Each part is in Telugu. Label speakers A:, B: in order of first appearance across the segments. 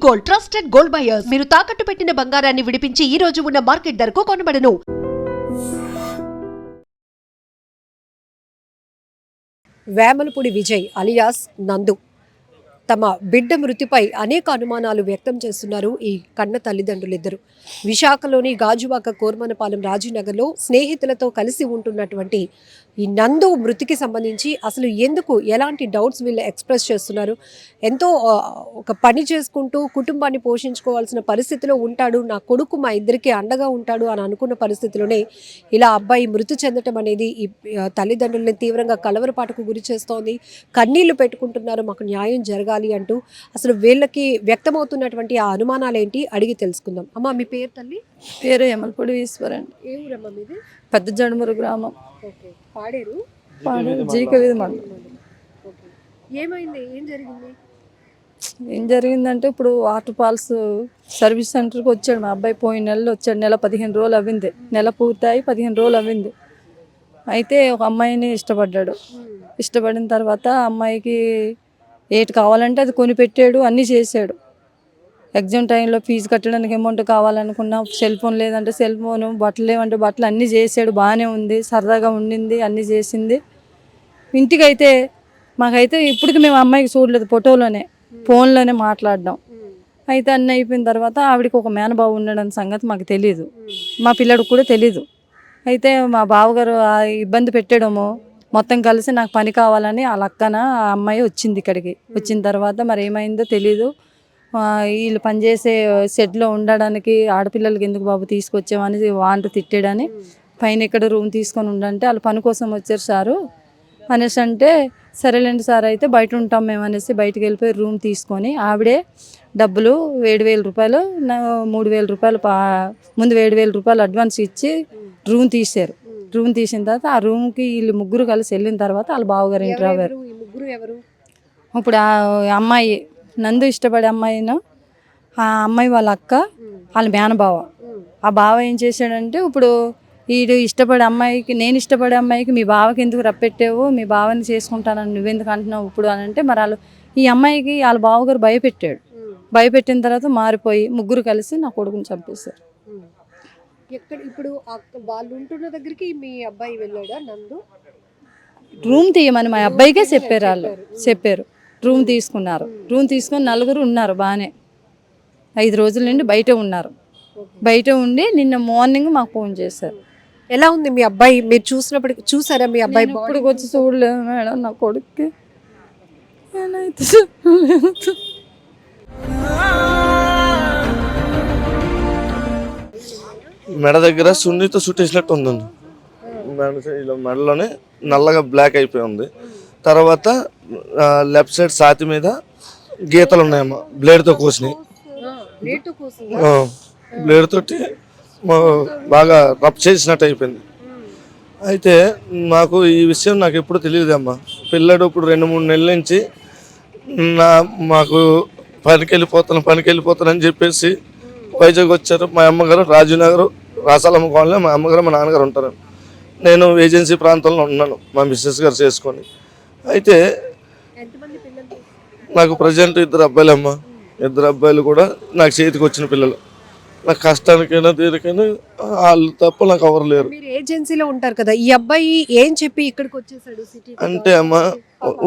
A: Gold, trusted gold buyers. మీరు తాకట్టు పెట్టిన బంగారాన్ని విడిపించి ఈ రోజు ఉన్న మార్కెట్ ధరకు కొనబడను.
B: వేమలపూడి విజయ్ అలియాస్ నందు తమ బిడ్డ మృతిపై అనేక అనుమానాలు వ్యక్తం చేస్తున్నారు ఈ కన్న తల్లిదండ్రులిద్దరు. విశాఖలోని గాజువాక కోర్మనపాలెం రాజీనగర్లో స్నేహితులతో కలిసి ఉంటున్నటువంటి ఈ నందు మృతికి సంబంధించి అసలు ఎందుకు ఎలాంటి డౌట్స్ వీళ్ళు ఎక్స్ప్రెస్ చేస్తున్నారు. ఎంతో ఒక పని చేసుకుంటూ కుటుంబాన్ని పోషించుకోవాల్సిన పరిస్థితిలో ఉంటాడు, నా కొడుకు మా ఇద్దరికి అండగా ఉంటాడు అని అనుకున్న పరిస్థితిలోనే ఇలా అబ్బాయి మృతి చెందటం అనేది ఈ తల్లిదండ్రులని తీవ్రంగా కలవరపాటుకు గురి చేస్తోంది. కన్నీళ్లు పెట్టుకుంటున్నారు, మాకు న్యాయం జరగాలి అంటూ. అసలు వీళ్ళకి వ్యక్తమవుతున్నటువంటి ఆ అనుమానాలు ఏంటి అడిగి తెలుసుకుందాం. అమ్మ, మీ పేరు తల్లి?
C: పేరు యమలపూడి ఈశ్వర్ అండి.
B: ఏ ఊరమ్మ మీది?
C: పెద్ద జడుమూరు గ్రామం.
B: ఓకే. పాడేరు
C: జీకవీధి మండలం.
B: ఏమైంది, ఏం జరిగింది?
C: ఏం జరిగిందంటే ఇప్పుడు వాటర్ ఫాల్స్ సర్వీస్ సెంటర్కి వచ్చాడు మా అబ్బాయి. పోయిన నెలలో వచ్చాడు. నెల 15 రోజులు అవ్వింది. నెల పూర్తయి 15 రోజులు అవ్వింది. అయితే ఒక అమ్మాయిని ఇష్టపడ్డాడు. ఇష్టపడిన తర్వాత అమ్మాయికి ఏటి కావాలంటే అది కొనిపెట్టాడు, అన్నీ చేశాడు. ఎగ్జామ్ టైంలో ఫీజు కట్టడానికి అమౌంట్ కావాలనుకున్నా, సెల్ ఫోన్ లేదంటే సెల్ ఫోను, బట్టలు లేవంటే బట్టలు, అన్నీ చేశాడు. బాగానే ఉంది, సరదాగా ఉండింది, అన్నీ చేసింది. ఇంటికైతే మాకైతే ఇప్పటికి మేము అమ్మాయికి చూడలేదు, ఫోటోలోనే ఫోన్లోనే మాట్లాడడం. అయితే అన్నీ అయిపోయిన తర్వాత ఆవిడకి ఒక మేనబాబు ఉన్నాడని సంగతి మాకు తెలీదు, మా పిల్లడికి కూడా తెలీదు. అయితే మా బావగారు ఇబ్బంది పెట్టడము, మొత్తం కలిసి నాకు పని కావాలని ఆ లక్కన ఆ అమ్మాయి వచ్చింది ఇక్కడికి. వచ్చిన తర్వాత మరి ఏమైందో తెలీదు. వీళ్ళు పనిచేసే షెడ్లో ఉండడానికి ఆడపిల్లలకి ఎందుకు బాబు తీసుకొచ్చామని వాంటూ తిట్టాడని పైన ఇక్కడ రూమ్ తీసుకొని ఉండంటే వాళ్ళు పని కోసం వచ్చారు సారు అనేసి అంటే, సరేలేండి సార్ అయితే బయట ఉంటాం మేము అనేసి బయటకు వెళ్ళిపోయి రూమ్ తీసుకొని ఆవిడే డబ్బులు 7,000 రూపాయలు, 3,000 రూపాయలు ముందు 7,000 రూపాయలు అడ్వాన్స్ ఇచ్చి రూమ్ తీశారు. రూమ్ తీసిన తర్వాత ఆ రూమ్కి వీళ్ళు ముగ్గురు కలిసి వెళ్ళిన తర్వాత వాళ్ళ బావగారు ఇంటర్ అవ్వారు. ఇప్పుడు ఆ అమ్మాయి నందు ఇష్టపడే అమ్మాయిను, ఆ అమ్మాయి వాళ్ళ అక్క, వాళ్ళ మేనబావ. ఆ బావ ఏం చేశాడంటే, ఇప్పుడు వీడు ఇష్టపడే అమ్మాయికి, నేను ఇష్టపడే అమ్మాయికి మీ బావకి ఎందుకు రప్పెట్టావు, మీ బావని చేసుకుంటానని నువ్వెందుకు అంటున్నావు ఇప్పుడు అని అంటే, మరి వాళ్ళు ఈ అమ్మాయికి వాళ్ళ బావగారు భయపెట్టాడు. భయపెట్టిన తర్వాత మారిపోయి ముగ్గురు కలిసి నా కొడుకుని చంపేశారు.
B: ఎక్కడ ఇప్పుడు వాళ్ళు ఉంటున్న దగ్గరికి మీ అబ్బాయి వెళ్ళాడా నందు?
C: రూమ్ తీయమని మా అబ్బాయికే చెప్పారు. వాళ్ళు చెప్పారు, రూమ్ తీసుకున్నారు. రూమ్ తీసుకొని నలుగురు ఉన్నారు బాగానే. 5 రోజుల నుండి బయట ఉన్నారు. బయట ఉండి నిన్న మార్నింగ్ మాకు ఫోన్ చేశారు.
B: ఎలా ఉంది మీ అబ్బాయి? మీరు చూసినప్పటికి చూసారా మీ అబ్బాయి?
C: ఇప్పుడు వచ్చి చూడలేదు మేడం, నా కొడుక్కి
D: మెడ దగ్గర సున్నితో చుట్టేసినట్టు ఉందండి. మెడలోనే నల్లగా బ్లాక్ అయిపోయి ఉంది. తర్వాత లెఫ్ట్ సైడ్ ఛాతీ మీద గీతలు ఉన్నాయమ్మా, బ్లేడ్తో కోసినాయి. బ్లేడ్ తోటి బాగా రబ్ చేసినట్టు అయిపోయింది. అయితే నాకు ఈ విషయం నాకు ఎప్పుడు తెలియదమ్మా. పిల్లడు ఇప్పుడు 2-3 నెలల నుంచి మాకు పనికి వెళ్ళిపోతానని చెప్పేసి వైజాగ్ వచ్చారు. మా అమ్మగారు రాజీనగర్ రాసాలమ్మ కాలనీ, మా అమ్మగారు మా నాన్నగారు ఉంటారు. నేను ఏజెన్సీ ప్రాంతంలో ఉన్నాను మా మిస్సెస్ గారు చేసుకొని. అయితే నాకు ప్రజెంట్ 2 అబ్బాయిలమ్మ. 2 అబ్బాయిలు కూడా నాకు చేతికి వచ్చిన పిల్లలు. నాకు కష్టానికైనా దేనికైనా వాళ్ళు తప్ప నాకు ఎవరు లేరు.
B: మీరు ఏజెన్సీలో ఉంటారు కదా, ఈ అబ్బాయి ఏం చెప్పి ఇక్కడికి వచ్చేసాడు సిటీ
D: అంటే అమ్మ,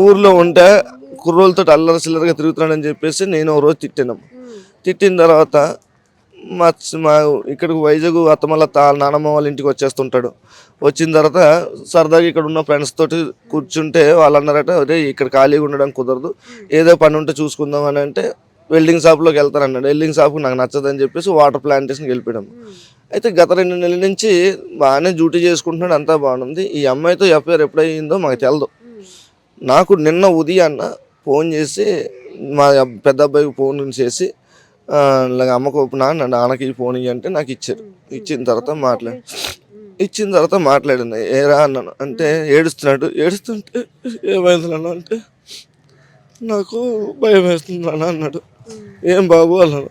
D: ఊర్లో ఉంటే కుర్రోళ్ళతో అల్లరి చిల్లరగా తిరుగుతున్నాడని చెప్పేసి నేను ఒక రోజు తిట్టానమ్మ. తిట్టిన తర్వాత మా ఇక్కడికి వైజాగ్ అత్తమల్ల నానమ్మ వాళ్ళ ఇంటికి వచ్చేస్తుంటాడు. వచ్చిన తర్వాత సరదాగా ఇక్కడ ఉన్న ఫ్రెండ్స్ తోటి కూర్చుంటే వాళ్ళు అన్నారట, అదే ఇక్కడ ఖాళీగా ఉండడం కుదరదు, ఏదో పని ఉంటే చూసుకుందాం అని అంటే వెల్డింగ్ షాప్లోకి వెళ్తానన్నాడు. వెల్డింగ్ షాప్కి నాకు నచ్చదని చెప్పేసి వాటర్ ప్లాంటేషన్కి వెళ్ళిపోయాం. అయితే గత 2 నెలల నుంచి బాగానే డ్యూటీ చేసుకుంటున్నాడు, అంతా బాగుంది. ఈ అమ్మాయితో ఎఫ్ఐఆర్ ఎప్పుడయ్యిందో మాకు తెలదు. నాకు నిన్న ఉదయాన్న ఫోన్ చేసి మా పెద్ద అబ్బాయికి ఫోన్ చేసి అమ్మకు నాన్నకి ఈ ఫోన్ ఇవ్వంటే నాకు ఇచ్చారు. ఇచ్చిన తర్వాత మాట్లాడింది. ఏరా అన్నాను అంటే ఏడుస్తున్నాడు. ఏడుస్తుంటే ఏమైంది అన్న అంటే నాకు భయం వేస్తుంది అన్న అన్నాడు. ఏం బాబు అన్నాను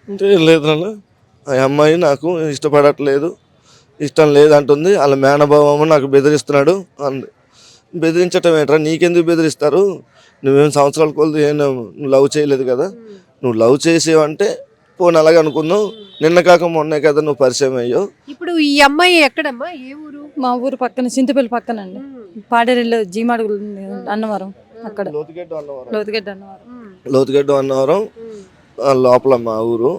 D: అంటే లేదు నాన్న, ఆ అమ్మాయి నాకు ఇష్టపడట్లేదు, ఇష్టం లేదంటుంది, వాళ్ళ మేనభావము నాకు బెదిరిస్తున్నాడు అంది. బెదిరించటం ఏంట్రా, నీకెందుకు బెదిరిస్తారు, నువ్వేం సంవత్సరాల కొలది ఏం లవ్ చేయలేదు కదా, నువ్వు లవ్ చేసేవంటే పోనీ అలాగే అనుకుందాం, నిన్న కాక మొన్నే కదా నువ్వు పరిచయం అయ్యో.
B: ఇప్పుడు ఈ అమ్మాయి ఎక్కడమ్మా, ఏ ఊరు?
C: మా ఊరు పక్కన చింతపల్లి పక్కన అండి, పాడేరులో జీమాడుగులు అన్నవరం, అక్కడ
D: లోతుగడ్డ అన్నవరం,
C: లోతుగడ్డ అన్నవరం.
D: లోతుగడ్డ అన్నవరం లోపల మా ఊరు.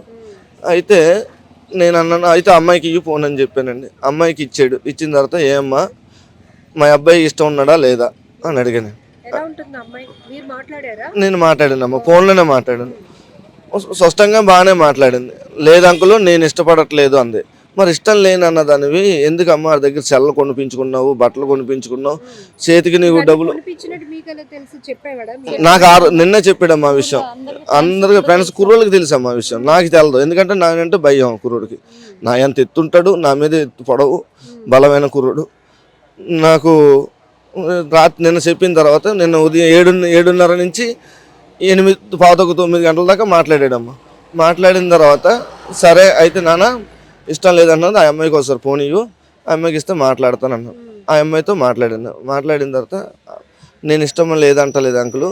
D: అయితే నేను అన్నాను, అయితే అమ్మాయికి ఇవ్వు ఫోన్ అని చెప్పానండి. అమ్మాయికి ఇచ్చాడు. ఇచ్చిన తర్వాత ఏమ్మా మా అబ్బాయి ఇష్టం ఉన్నాడా లేదా అని అడిగాను.
B: ఎలా ఉంటుంది అమ్మాయి? మీరు మాట్లాడారా?
D: నేను మాట్లాడానమ్మా, ఫోన్లోనే మాట్లాడాను. స్పష్టంగా బాగానే మాట్లాడింది. లేదు అంకుల్ నేను ఇష్టపడట్లేదు అంది. మరి ఇష్టం లేని అన్నదానివి ఎందుకు అమ్మ దగ్గర సెల్ల కొనిపించుకున్నావు, బట్టలు కొనిపించుకున్నావు, చేతికి నీకు డబ్బులు
B: పంపించినట్టు మీకు ఎలా తెలుసు? చెప్పేవాడా?
D: నాకు నిన్నే చెప్పాడమ్మా విషయం. అందరికి ఫ్రెండ్స్ కుర్రోళ్ళకి తెలుసమ్మా విషయం, నాకు తెలదు. ఎందుకంటే నాకంటే భయం కుర్రోడికి. నా ఎంత ఎత్తుంటాడు, నా మీద ఎత్తు పొడవు, బలమైన కుర్రోడు. నాకు రాత్రి నిన్న చెప్పిన తర్వాత నిన్న ఉదయం 7:30 నుంచి 8:15-9 గంటల దాకా మాట్లాడాడమ్మా. మాట్లాడిన తర్వాత సరే అయితే నాన్న ఇష్టం లేదన్నది, ఆ అమ్మాయికి ఒకసారి ఫోన్ ఇవ్వు, ఆ అమ్మాయికి ఇస్తే మాట్లాడతాను అన్నా. ఆ అమ్మాయితో మాట్లాడిన తర్వాత నేను ఇష్టం లేదంటలేదు అంకుల్,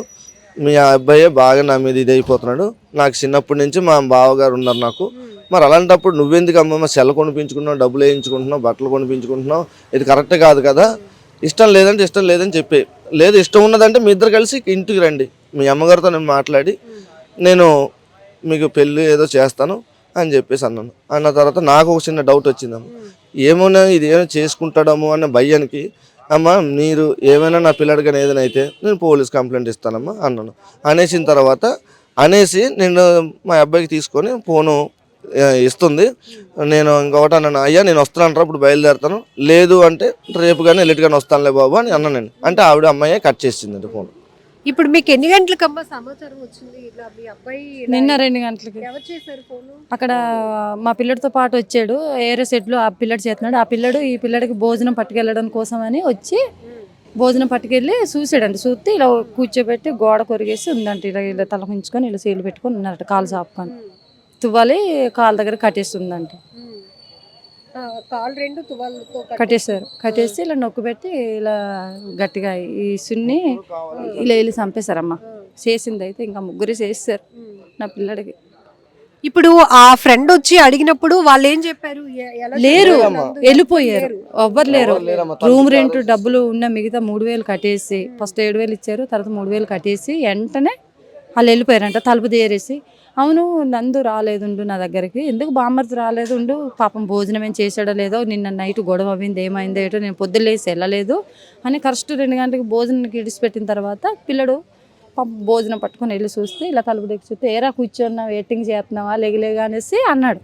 D: మీ అబ్బాయే బాగా నా మీద ఇది అయిపోతున్నాడు, నాకు చిన్నప్పటి నుంచి మా బావగారు ఉన్నారు నాకు. మరి అలాంటప్పుడు నువ్వెందుకు అమ్మ సెల్ కొనిపించుకున్నావు, డబ్బులు వేయించుకుంటున్నావు, బట్టలు కొనిపించుకుంటున్నావు, ఇది కరెక్ట్ కాదు కదా. ఇష్టం లేదంటే ఇష్టం లేదని చెప్పి, లేదు ఇష్టం ఉన్నదంటే మీ ఇద్దరు కలిసి ఇంటికి రండి, మీ అమ్మగారితో నేను మాట్లాడి నేను మీకు పెళ్ళి ఏదో చేస్తాను అని చెప్పేసి అన్నాను. అన్న తర్వాత నాకు ఒక చిన్న డౌట్ వచ్చిందమ్మ, ఏమోనా ఇది ఏమైనా చేసుకుంటాడము అన్న భయానికి, అమ్మ మీరు ఏమైనా నా పిల్లడికైనా ఏదైనా అయితే నేను పోలీస్ కంప్లైంట్ ఇస్తానమ్మా అన్నాను. అనేసిన తర్వాత నేను మా అబ్బాయికి తీసుకొని ఫోను ఇస్తుంది. నేను ఇంకొకటి అన్నాను, అయ్యా నేను వస్తానంటారా ఇప్పుడు బయలుదేరుతాను, లేదు అంటే రేపు కానీ ఎల్లుటి కానీ వస్తానులే బాబు అని అన్నాను నేను. అంటే ఆవిడ అమ్మాయి కట్ చేసిందండి ఫోన్.
B: ఇప్పుడు మీకు ఎన్ని గంటలకమ్మా సమాచారం వచ్చింది? ఇట్లా మీ అబ్బాయి
C: నిన్న 2 గంటలకి
B: ఎవరు చేశారు ఫోను?
C: అక్కడ మా పిల్లడితో పాటు వచ్చాడు, ఏరే సెట్లో ఆ పిల్లడు చేస్తున్నాడు. ఆ పిల్లడు ఈ పిల్లడికి భోజనం పట్టుకెళ్ళడం కోసం అని వచ్చి భోజనం పట్టుకెళ్ళి చూసాడండి. చూస్తే ఇలా కూర్చోబెట్టి గోడ కొరిగేసి ఉందంట, ఇలా తలకుంచుకొని ఇలా సీలు పెట్టుకొని ఉన్నారట, కాలు చాపుకొని తువ్వాలి కాలు దగ్గర కట్టేస్తుందంట.
B: కాలు 2 తువాలుతో
C: కట్టేశారు. కట్టేసి ఇలా నొక్కు పెట్టి ఇలా గట్టిగా ఈ సున్ని ఇలా వెళ్ళి చంపేశారమ్మ. చేసింది అయితే ఇంకా 3 చేస్తారు నా పిల్లడికి.
B: ఇప్పుడు ఆ ఫ్రెండ్ వచ్చి అడిగినప్పుడు వాళ్ళు ఏం చెప్పారు?
C: లేరు, వెళ్ళిపోయారు, ఎవ్వరు లేరు. రూమ్ రెంట్ డబ్బులు ఉన్న మిగతా 3,000 కట్టేసి, ఫస్ట్ 7,000 ఇచ్చారు, తర్వాత 3,000 కట్టేసి వెంటనే వాళ్ళు వెళ్ళిపోయారంట, తలుపు తీరేసి. అవును నందు రాలేదుండు నా దగ్గరికి, ఎందుకు బామ్మర్ది రాలేదుండు, పాపం భోజనం ఏం చేసాడో లేదో, నిన్న నైట్ గొడవ అయింది, ఏమైందో ఏటో, నేను పొద్దులేసి వెళ్ళలేదు అని కరెక్ట్ 2 గంటలకు భోజనానికి ఇడిచిపెట్టిన తర్వాత పిల్లడు భోజనం పట్టుకొని వెళ్ళి చూస్తే ఇలా తలుపు దగ్గర చూస్తే, ఏరా కూర్చున్నావు, వెయిటింగ్ చేస్తున్నావా, లేగలేగా అనేసి అన్నాడు.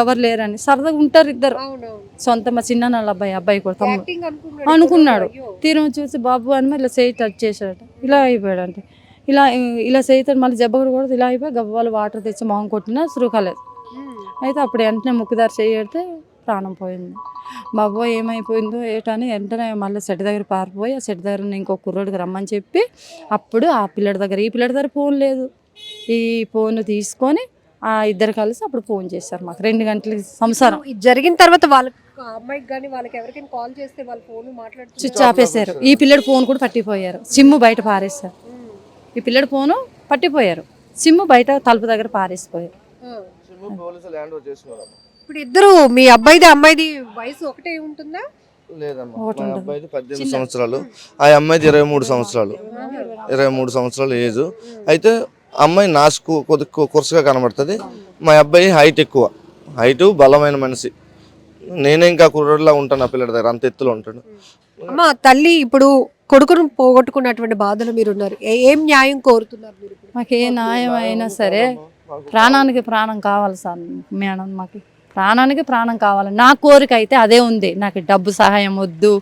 C: ఎవరు లేరని సరదాగా ఉంటారు ఇద్దరు, సొంత మా చిన్న వాళ్ళ అబ్బాయి కూడా తమ్ముడు అనుకున్నాడు. తీరం చూసి బాబు అని ఇలా చేయి టచ్ చేశాడట, ఇలా అయిపోయాడు. అంటే ఇలా చేయితాడు, మళ్ళీ జబ్బగడు కూడా ఇలా అయిపోయి గవ్వాలు వాటర్ తెచ్చి మొహం కొట్టినా సురుకాలేదు. అయితే అప్పుడు వెంటనే ముక్కుదారి చేయడితే ప్రాణం పోయింది. బాబు ఏమైపోయిందో ఏటని వెంటనే మళ్ళీ సెట్ దగ్గర పారిపోయి, ఆ సెట్ దగ్గర ఇంకో కుర్రోడికి రమ్మని చెప్పి, అప్పుడు ఆ పిల్లడి దగ్గర ఈ పిల్లడి దగ్గర ఫోన్ లేదు, ఈ ఫోన్ తీసుకొని ఆ ఇద్దరు కలిసి అప్పుడు ఫోన్ చేశారు మాకు 2 గంటలకి. సంసారం
B: జరిగిన తర్వాత వాళ్ళకి అమ్మాయికి కానీ వాళ్ళకి ఎవరికైనా కాల్ చేస్తే వాళ్ళ ఫోన్ మాట్లాడుతూ
C: స్విచ్ ఆపేశారు. ఈ పిల్లడి ఫోన్ కూడా పట్టిపోయారు, సిమ్ము బయట పారేశారు. ఈ పిల్లడి ఫోను పట్టిపోయారు, సిమ్ము బయట తలుపు దగ్గర పారేసిపోయారు.
B: ఇప్పుడు ఇద్దరు మీ అబ్బాయిది అమ్మాయిది వయసు ఒకటే ఉంటుందా?
D: లేదమ్మా, మా అబ్బాయిది 18 సంవత్సరాలు, ఆ అమ్మాయిది 23 సంవత్సరాలు. 23 సంవత్సరాలు ఏజ్. అయితే అమ్మాయి నాసుకు కొద్దిగా కురసగా కనబడుతుంది, మా అబ్బాయి హైట్ ఎక్కువ, హైట్ బలమైన మనిషి. నేనే ఇంకా కుర్రలా ఉంటాను ఆ పిల్లడి దగ్గర, అంత ఎత్తులో ఉంటాడు.
B: అమ్మ తల్లి ఇప్పుడు కొడుకును పోగొట్టుకున్నటువంటి బాధలు మీరు ఉన్నారు, ఏం న్యాయం కోరుతున్నారు మీరు?
C: మాకు ఏ న్యాయం అయినా సరే ప్రాణానికి ప్రాణం కావాలి సార్ మేడం, మాకు ప్రాణానికి ప్రాణం కావాలి. నా కోరిక అయితే అదే ఉంది, నాకు డబ్బు సహాయం వద్దు,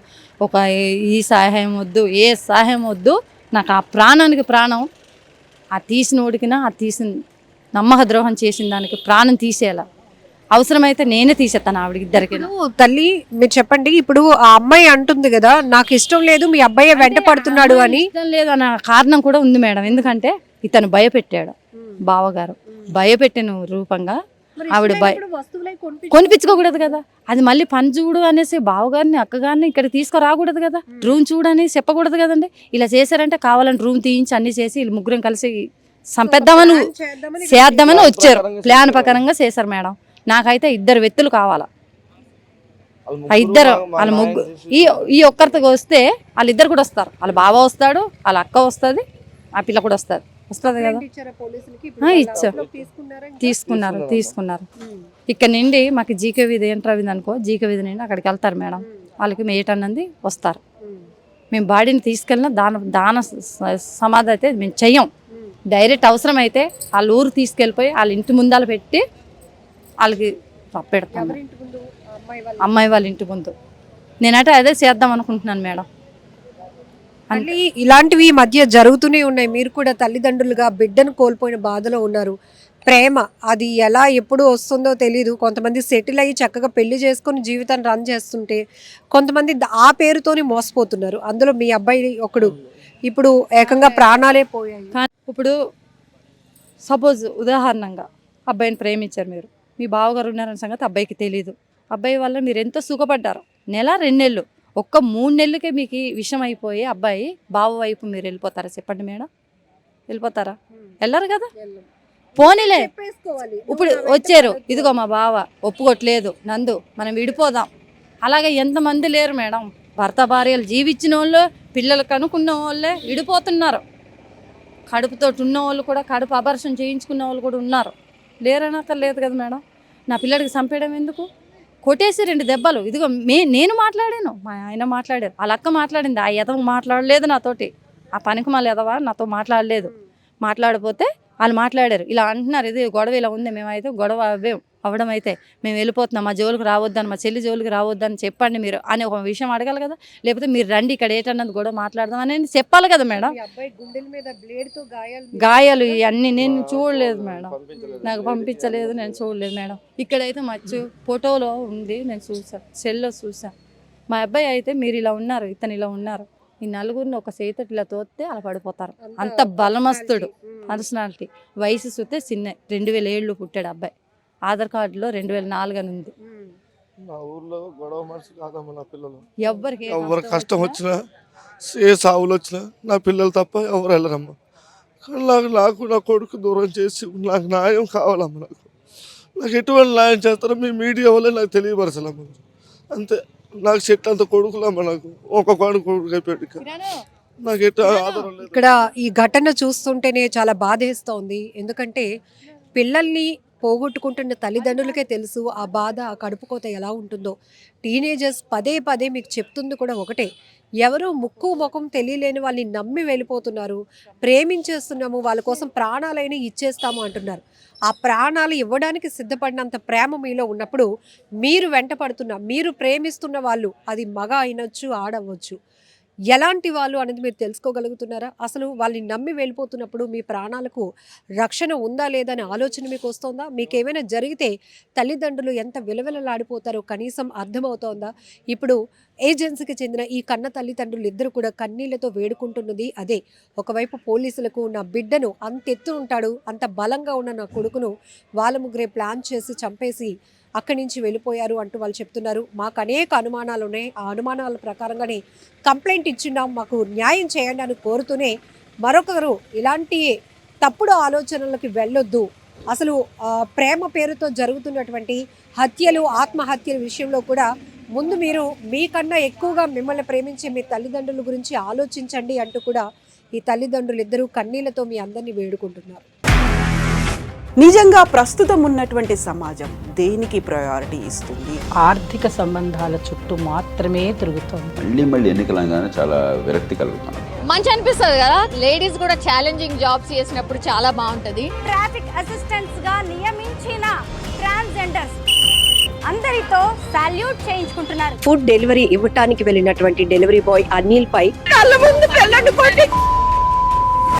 C: ఈ సహాయం వద్దు, ఏ సహాయం వద్దు, నాకు ఆ ప్రాణానికి ప్రాణం. ఆ తీసిన ఓడికినా ఆ తీసిన నమ్మక ద్రోహం చేసిన దానికి ప్రాణం తీసేయాల, అవసరమైతే నేనే తీసేస్తాను ఆవిడకి ఇద్దరికి.
B: తల్లి మీరు చెప్పండి, ఇప్పుడు ఆ అమ్మాయి అంటుంది కదా నాకు ఇష్టం లేదు, మీ అబ్బాయి వెంట పడుతున్నాడు అని.
C: ఇష్టం లేదు అన్న కారణం కూడా ఉంది మేడం, ఎందుకంటే ఇతను భయపెట్టాడు, బావగారు భయపెట్టిన రూపంగా ఆవిడ కొనిపించుకోకూడదు కదా, అది మళ్ళీ పని చూడు అనేసి బావగారిని అక్కగారిని ఇక్కడ తీసుకురాకూడదు కదా, రూమ్ చూడని చెప్పకూడదు కదండి. ఇలా చేశారంటే కావాలని రూమ్ తీయించి అన్ని చేసి వీళ్ళు 3 కలిసి చంపేద్దామని చేద్దామని వచ్చారు, ప్లాన్ ప్రకారంగా చేశారు మేడం. నాకైతే 2 వ్యక్తులు కావాలా, ఆ ఇద్దరు వాళ్ళ ముగ్గురు ఈ ఒక్కరితో వస్తే వాళ్ళిద్దరు కూడా వస్తారు. వాళ్ళ బావ వస్తాడు, వాళ్ళ అక్క వస్తుంది, ఆ పిల్ల కూడా వస్తుంది కదా. ఇచ్చారు, తీసుకున్నారు. ఇక్కడ నుండి మాకు జీకే వీధి ఎంటర్ అయింది అనుకో, జీకే వీధి నుండి అక్కడికి వెళ్తారు మేడం. వాళ్ళకి మేటన్నది వస్తారు. మేము బాడీని తీసుకెళ్ళిన దాన సమాధి అయితే మేము చెయ్యం. డైరెక్ట్ అవసరం అయితే వాళ్ళ ఊరు తీసుకెళ్ళిపోయి వాళ్ళ ఇంటి ముందాల పెట్టి వాళ్ళకి పెడతాం. అమ్మాయి వాళ్ళ ఇంటి ముందు. నేనైతే అదే చేద్దాం అనుకుంటున్నాను మేడం.
B: మళ్ళీ ఇలాంటివి ఈ మధ్య జరుగుతూనే ఉన్నాయి. మీరు కూడా తల్లిదండ్రులుగా బిడ్డను కోల్పోయిన బాధలో ఉన్నారు. ప్రేమ అది ఎలా ఎప్పుడు వస్తుందో తెలియదు. కొంతమంది సెటిల్ అయ్యి చక్కగా పెళ్లి చేసుకొని జీవితాన్ని రన్ చేస్తుంటే, కొంతమంది ఆ పేరుతోని మోసపోతున్నారు. అందులో మీ అబ్బాయి ఒకడు ఇప్పుడు ఏకంగా ప్రాణాలే పోయాయి.
C: ఇప్పుడు సపోజ్ ఉదాహరణంగా అబ్బాయిని ప్రేమించారు మీరు, మీ బావగారు ఉన్నారన్న సంగతి అబ్బాయికి తెలియదు. అబ్బాయి వల్ల మీరు ఎంతో సుఖపడ్డారు. 1-2 నెలలు, ఒక్క 3 నెలలకే మీకు విషయం అయిపోయి అబ్బాయి బావ వైపు మీరు వెళ్ళిపోతారా చెప్పండి మేడం? వెళ్ళిపోతారా? వెళ్ళరు కదా. పోనీలే, ఇప్పుడు వచ్చారు, ఇదిగో మా బావ ఒప్పుకోట్లేదు నందు, మనం విడిపోదాం. అలాగే ఎంతమంది లేరు మేడం. భర్త భార్యలు జీవించిన వాళ్ళు, పిల్లలు కనుక్కున్న వాళ్ళే విడిపోతున్నారు. కడుపుతో ఉన్న వాళ్ళు కూడా, కడుపు అబర్షన్ చేయించుకున్న వాళ్ళు కూడా ఉన్నారు. లేరనక్కర్లేదు కదా మేడం. నా పిల్లడికి చంపేయడం ఎందుకు? కొట్టేసి 2 దెబ్బలు. ఇదిగో నేను మాట్లాడాను, మా ఆయన మాట్లాడారు, వాళ్ళ అక్క మాట్లాడింది. ఆ ఎదవ మాట్లాడలేదు నాతోటి, ఆ పనికి మళ్ళీ ఎదవా నాతో మాట్లాడలేదు. మాట్లాడిపోతే వాళ్ళు మాట్లాడారు, ఇలా అంటున్నారు, ఇది గొడవ ఇలా ఉంది. మేమైతే గొడవ అవ్వడం అయితే మేము వెళ్ళిపోతున్నాం, మా జోలికి రావద్దని, మా చెల్లి జోలికి రావద్దని చెప్పండి మీరు అని ఒక విషయం అడగాలి కదా. లేకపోతే మీరు రండి ఇక్కడ ఏటన్నది గొడవ మాట్లాడదాం అనేది చెప్పాలి కదా మేడం. గాయాలు ఇవన్నీ నేను చూడలేదు మేడం, నాకు పంపించలేదు, నేను చూడలేదు మేడం. ఇక్కడైతే మచ్చు ఫోటోలో ఉంది, నేను చూసాను, సెల్లో చూసాను. మా అబ్బాయి అయితే మీరు ఇలా ఉన్నారు, ఇతను ఇలా ఉన్నారు, ఈ నలుగురిని ఒక చేతటి ఇలా తోస్తే అలా పడిపోతారు. అంత బలమస్తుడు, పర్సనాలిటీ. వయసు చూస్తే చిన్న 2007 పుట్టాడు అబ్బాయి. ఆధార్ కార్డులో 2004 అని ఉంది.
D: నా ఊర్లో గొడవ మనిషి కాదమ్మా నా పిల్లలు.
C: ఎవరు
D: కష్టం వచ్చినా, ఏ సావులు వచ్చినా నా పిల్లలు తప్ప ఎవరు వెళ్ళరమ్మా. నాకు నా కొడుకు దూరం చేసి నాకు న్యాయం కావాలమ్మా. నాకు ఎటువంటి న్యాయం చేస్తారో మీ మీడియా వల్లే నాకు తెలియపరచాలమ్మా. అంతే. నాకు చెట్టు అంత కొడుకులమ్మా. నాకు ఒక కొడుకు అయిపోయాడు. నాకు ఎటు ఆధారం లేదు.
B: ఇక్కడ ఈ ఘటన చూస్తుంటేనే చాలా బాధేస్తోంది. ఎందుకంటే పిల్లల్ని పోగొట్టుకుంటున్న తల్లిదండ్రులకే తెలుసు ఆ బాధ, ఆ కడుపు కోత ఎలా ఉంటుందో. టీనేజర్స్ పదే మీకు చెప్తుంది కూడా ఒకటే, ఎవరు ముక్కు ముఖం తెలియలేని వాళ్ళని నమ్మి వెళ్ళిపోతున్నారు. ప్రేమించేస్తున్నాము, వాళ్ళ కోసం ప్రాణాలైనా ఇచ్చేస్తాము అంటున్నారు. ఆ ప్రాణాలు ఇవ్వడానికి సిద్ధపడినంత ప్రేమ మీలో ఉన్నప్పుడు మీరు వెంట పడుతున్న, మీరు ప్రేమిస్తున్న వాళ్ళు, అది మగ అయినొచ్చు, ఆడవచ్చు, ఎలాంటి వాళ్ళు అనేది మీరు తెలుసుకోగలుగుతున్నారా? అసలు వాళ్ళని నమ్మి వెళ్ళిపోతున్నప్పుడు మీ ప్రాణాలకు రక్షణ ఉందా లేదా అనే ఆలోచన మీకు వస్తుందా? మీకేమైనా జరిగితే తల్లిదండ్రులు ఎంత విలవిలలాడిపోతారో కనీసం అర్థమవుతోందా? ఇప్పుడు ఏజెన్సీకి చెందిన ఈ కన్న తల్లిదండ్రులు ఇద్దరు కూడా కన్నీళ్లతో వేడుకుంటున్నది అదే. ఒకవైపు పోలీసులకు నా బిడ్డను అంత ఎత్తు ఉంటాడు, అంత బలంగా ఉన్న నా కొడుకును వాళ్ళ ముగ్గురే ప్లాన్ చేసి చంపేసి అక్కడి నుంచి వెళ్ళిపోయారు అంటూ వాళ్ళు చెప్తున్నారు. మాకు అనేక అనుమానాలు ఉన్నాయి, ఆ అనుమానాల ప్రకారంగానే కంప్లైంట్ ఇచ్చిన్నాం, మాకు న్యాయం చేయండి అని కోరుతూనే మరొకరు ఇలాంటి తప్పుడు ఆలోచనలకి వెళ్ళొద్దు, అసలు ప్రేమ పేరుతో జరుగుతున్నటువంటి హత్యలు, ఆత్మహత్యల విషయంలో కూడా ముందు మీరు మీకన్నా ఎక్కువగా మిమ్మల్ని ప్రేమించే మీ తల్లిదండ్రుల గురించి ఆలోచించండి అంటూ కూడా ఈ తల్లిదండ్రులు ఇద్దరూ కన్నీళ్లతో మీ అందరినీ వేడుకుంటున్నారు.
E: నిజంగా ప్రస్తుతం ఉన్నటువంటి సమాజం దేనికి ప్రయారిటీ ఇస్తుంది?
F: ఆర్థిక సంబంధాల చుట్టూ మాత్రమే తిరుగుతుంది.
G: మళ్ళీ ఎన్నికలంగానే చాలా విరక్తి కలుగుతాను.
H: మంచి అనిపిస్తుంది కదా, లేడీస్ కూడా ఛాలెంజింగ్ జాబ్స్ చేసినప్పుడు చాలా బాగుంటది.
I: ట్రాఫిక్ అసిస్టెంట్స్ గా నియమించిన ట్రాన్స్జెండర్స్ అందరితో సాల్యూట్ చేయించుకుంటున్నారు.
B: ఫుడ్ డెలివరీ ఇవ్వటానికి వెళ్ళినటువంటి డెలివరీ బాయ్ అనిల్ పై కళ్ళ ముందు